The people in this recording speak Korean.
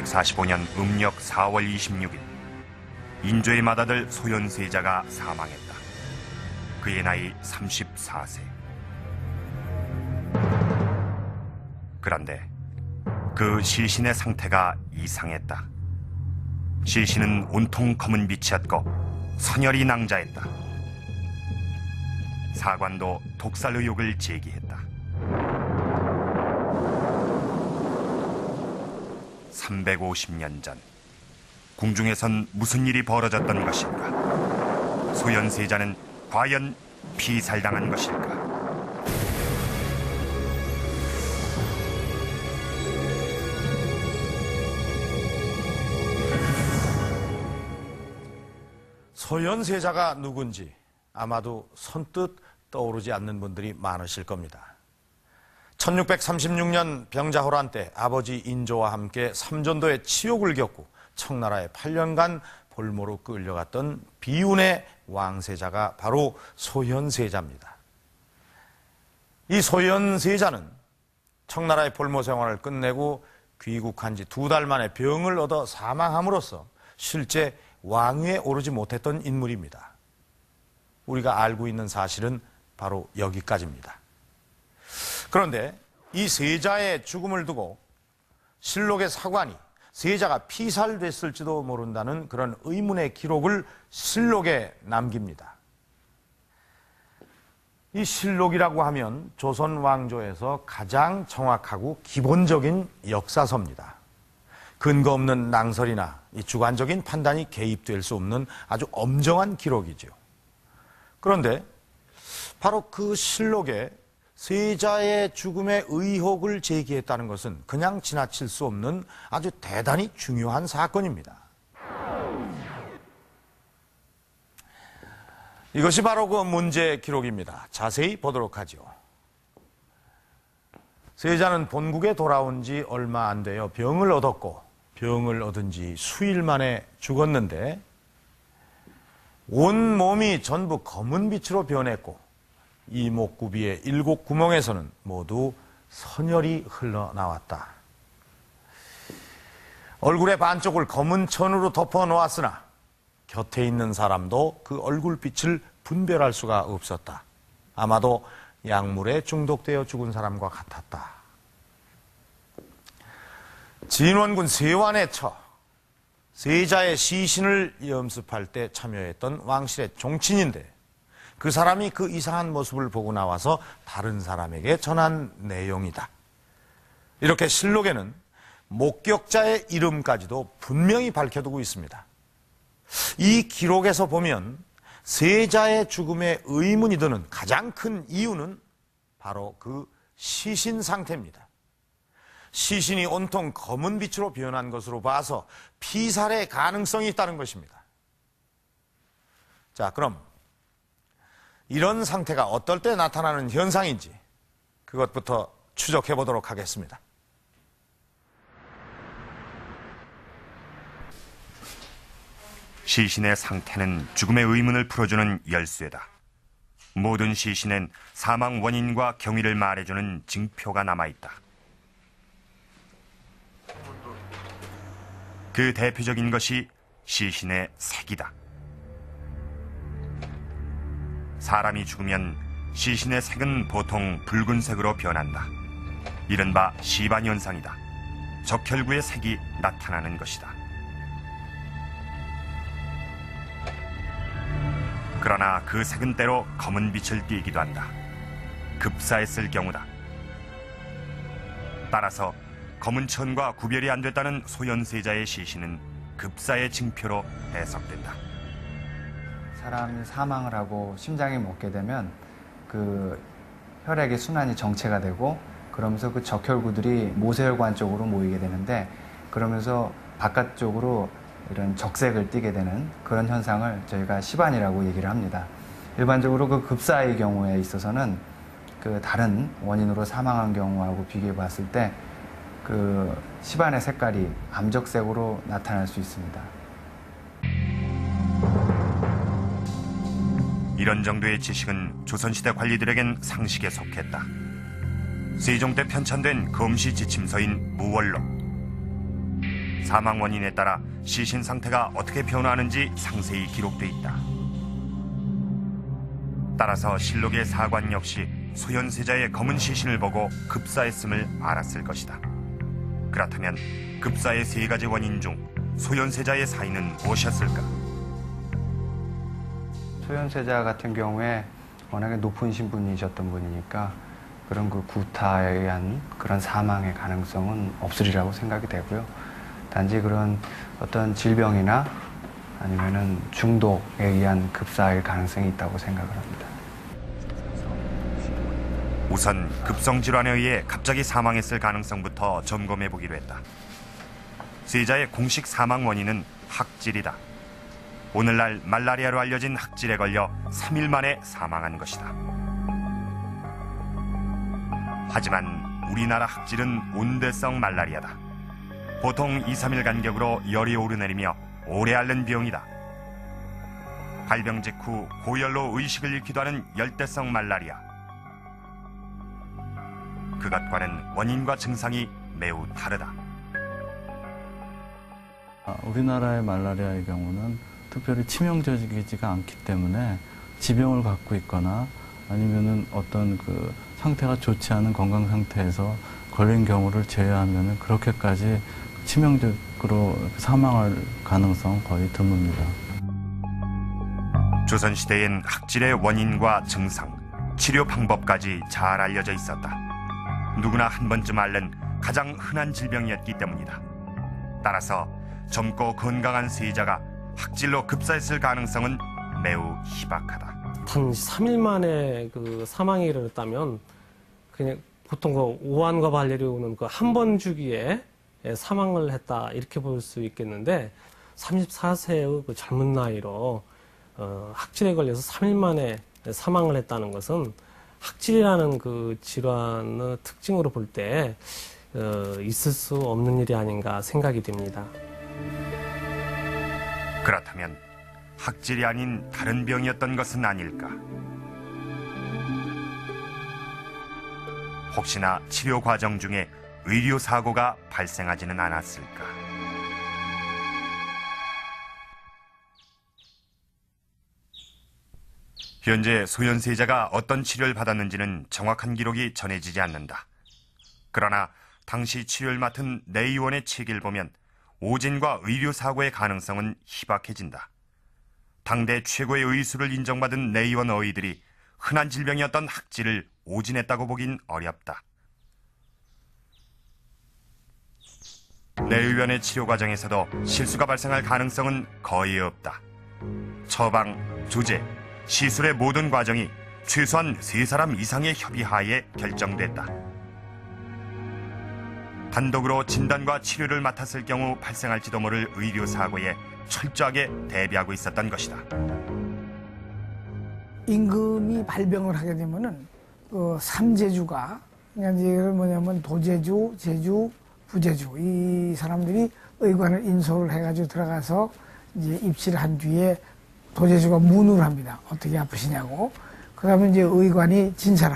1645년 음력 4월 26일 인조의 맏아들 소현세자가 사망했다. 그의 나이 34세. 그런데 그 시신의 상태가 이상했다. 시신은 온통 검은 빛이었고 선혈이 낭자했다. 사관도 독살 의혹을 제기했다. 350년 전 궁중에선 무슨 일이 벌어졌던 것인가? 소현세자는 과연 피살당한 것일까? 소현세자가 누군지 아마도 선뜻 떠오르지 않는 분들이 많으실 겁니다. 1636년 병자호란 때 아버지 인조와 함께 삼전도의 치욕을 겪고 청나라에 8년간 볼모로 끌려갔던 비운의 왕세자가 바로 소현세자입니다. 이 소현세자는 청나라의 볼모 생활을 끝내고 귀국한 지 2달 만에 병을 얻어 사망함으로써 실제 왕위에 오르지 못했던 인물입니다. 우리가 알고 있는 사실은 바로 여기까지입니다. 그런데 이 세자의 죽음을 두고 실록의 사관이 세자가 피살됐을지도 모른다는 그런 의문의 기록을 실록에 남깁니다. 이 실록이라고 하면 조선 왕조에서 가장 정확하고 기본적인 역사서입니다. 근거 없는 낭설이나 이 주관적인 판단이 개입될 수 없는 아주 엄정한 기록이죠. 그런데 바로 그 실록에 세자의 죽음의 의혹을 제기했다는 것은 그냥 지나칠 수 없는 아주 대단히 중요한 사건입니다. 이것이 바로 그 문제 기록입니다. 자세히 보도록 하죠. 세자는 본국에 돌아온 지 얼마 안 되어 병을 얻었고 병을 얻은 지 수일 만에 죽었는데 온 몸이 전부 검은 빛으로 변했고 이목구비의 7구멍에서는 모두 선혈이 흘러나왔다. 얼굴의 반쪽을 검은 천으로 덮어 놓았으나 곁에 있는 사람도 그 얼굴빛을 분별할 수가 없었다. 아마도 약물에 중독되어 죽은 사람과 같았다. 진원군 세완에 처 세자의 시신을 염습할 때 참여했던 왕실의 종친인데 그 사람이 그 이상한 모습을 보고 나와서 다른 사람에게 전한 내용이다. 이렇게 실록에는 목격자의 이름까지도 분명히 밝혀두고 있습니다. 이 기록에서 보면 세자의 죽음에 의문이 드는 가장 큰 이유는 바로 그 시신 상태입니다. 시신이 온통 검은 빛으로 변한 것으로 봐서 피살의 가능성이 있다는 것입니다. 자, 그럼 이런 상태가 어떨 때 나타나는 현상인지 그것부터 추적해 보도록 하겠습니다. 시신의 상태는 죽음의 의문을 풀어주는 열쇠다. 모든 시신엔 사망 원인과 경위를 말해주는 징표가 남아있다. 그 대표적인 것이 시신의 색이다. 사람이 죽으면 시신의 색은 보통 붉은색으로 변한다. 이른바 시반현상이다. 적혈구의 색이 나타나는 것이다. 그러나 그 색은 때로 검은 빛을 띠기도 한다. 급사했을 경우다. 따라서 검은 천과 구별이 안 됐다는 소현세자의 시신은 급사의 징표로 해석된다. 사람이 사망을 하고 심장이 멎게 되면 그 혈액의 순환이 정체가 되고 그러면서 그 적혈구들이 모세혈관 쪽으로 모이게 되는데 그러면서 바깥쪽으로 이런 적색을 띠게 되는 그런 현상을 저희가 시반이라고 얘기를 합니다. 일반적으로 그 급사의 경우에 있어서는 그 다른 원인으로 사망한 경우하고 비교해 봤을 때 그 시반의 색깔이 암적색으로 나타날 수 있습니다. 이런 정도의 지식은 조선시대 관리들에겐 상식에 속했다. 세종 때 편찬된 검시 지침서인 무월록. 사망 원인에 따라 시신 상태가 어떻게 변화하는지 상세히 기록돼 있다. 따라서 실록의 사관 역시 소현세자의 검은 시신을 보고 급사했음을 알았을 것이다. 그렇다면 급사의 세 가지 원인 중 소현세자의 사인은 무엇이었을까? 소현세자 같은 경우에 워낙에 높은 신분이셨던 분이니까 그런 그 구타에 의한 그런 사망의 가능성은 없으리라고 생각이 되고요. 단지 그런 어떤 질병이나 아니면은 중독에 의한 급사일 가능성이 있다고 생각을 합니다. 우선 급성 질환에 의해 갑자기 사망했을 가능성부터 점검해 보기로 했다. 세자의 공식 사망 원인은 학질이다. 오늘날 말라리아로 알려진 학질에 걸려 3일 만에 사망한 것이다. 하지만 우리나라 학질은 온대성 말라리아다. 보통 2-3일 간격으로 열이 오르내리며 오래 앓는 병이다. 발병 직후 고열로 의식을 잃기도 하는 열대성 말라리아. 그것과는 원인과 증상이 매우 다르다. 우리나라의 말라리아의 경우는 특별히 치명적이지가 않기 때문에 지병을 갖고 있거나 아니면은 어떤 그 상태가 좋지 않은 건강 상태에서 걸린 경우를 제외하면은 그렇게까지 치명적으로 사망할 가능성 거의 드뭅니다. 조선시대엔 학질의 원인과 증상, 치료 방법까지 잘 알려져 있었다. 누구나 한 번쯤 앓는 가장 흔한 질병이었기 때문이다. 따라서 젊고 건강한 세자가 학질로 급사했을 가능성은 매우 희박하다. 단 3일 만에 그 사망에 이르렀다면 그냥 보통 그 오한과 발열이 오는 그 한 번 주기에 사망을 했다 이렇게 볼 수 있겠는데 34세의 그 젊은 나이로 학질에 걸려서 3일 만에 사망을 했다는 것은 학질이라는 그 질환의 특징으로 볼 때 있을 수 없는 일이 아닌가 생각이 됩니다. 그렇다면 학질이 아닌 다른 병이었던 것은 아닐까? 혹시나 치료 과정 중에 의료 사고가 발생하지는 않았을까? 현재 소현세자가 어떤 치료를 받았는지는 정확한 기록이 전해지지 않는다. 그러나 당시 치료를 맡은 내 의원의 책을 보면 오진과 의료 사고의 가능성은 희박해진다. 당대 최고의 의수를 인정받은 내 의원 어의들이 흔한 질병이었던 학질을 오진했다고 보긴 어렵다. 내 의원의 치료 과정에서도 실수가 발생할 가능성은 거의 없다. 처방, 조제, 시술의 모든 과정이 최소한 3사람 이상의 협의하에 결정됐다. 단독으로 진단과 치료를 맡았을 경우 발생할지도 모를 의료사고에 철저하게 대비하고 있었던 것이다. 임금이 발병을 하게 되면은 그 3제주가 그러니까 이제 뭐냐면 도제주, 제주, 부제주 이 사람들이 의관을 인솔을 해가지고 들어가서 이제 입실을 한 뒤에 도제주가 문의를 합니다. 어떻게 아프시냐고. 그다음에 이제 의관이 진찰을